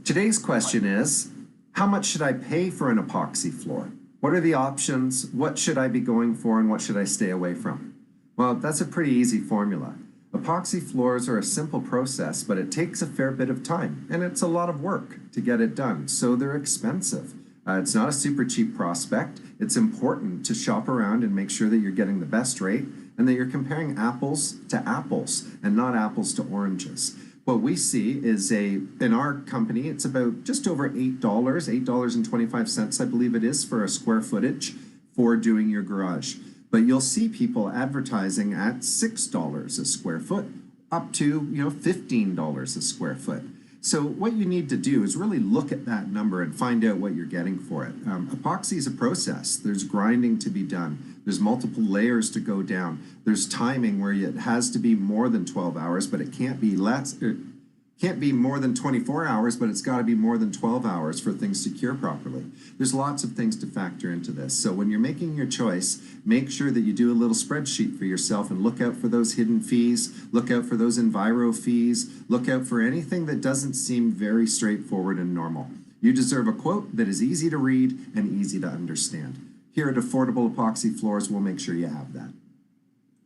Today's question is, how much should I pay for an epoxy floor? What are the options? What should I be going for and what should I stay away from? Well, that's a pretty easy formula. Epoxy floors are a simple process, but it takes a fair bit of time and it's a lot of work to get it done, so they're expensive. It's not a super cheap prospect. It's important to shop around and make sure that you're getting the best rate and that you're comparing apples to apples and not apples to oranges. What we see is in our company, it's about just over $8, $8.25, I believe it is, for a square footage for doing your garage. But you'll see people advertising at $6 a square foot, up to $15 a square foot. So what you need to do is really look at that number and find out what you're getting for it. Epoxy is a process. There's grinding to be done. There's multiple layers to go down. There's timing where it has to be more than 12 hours, but it can't be less. It can't be more than 24 hours, but it's got to be more than 12 hours for things to cure properly. There's lots of things to factor into this. So when you're making your choice, make sure that you do a little spreadsheet for yourself and look out for those hidden fees, look out for those enviro fees, look out for anything that doesn't seem very straightforward and normal. You deserve a quote that is easy to read and easy to understand. Here at Affordable Epoxy Floors, we'll make sure you have that.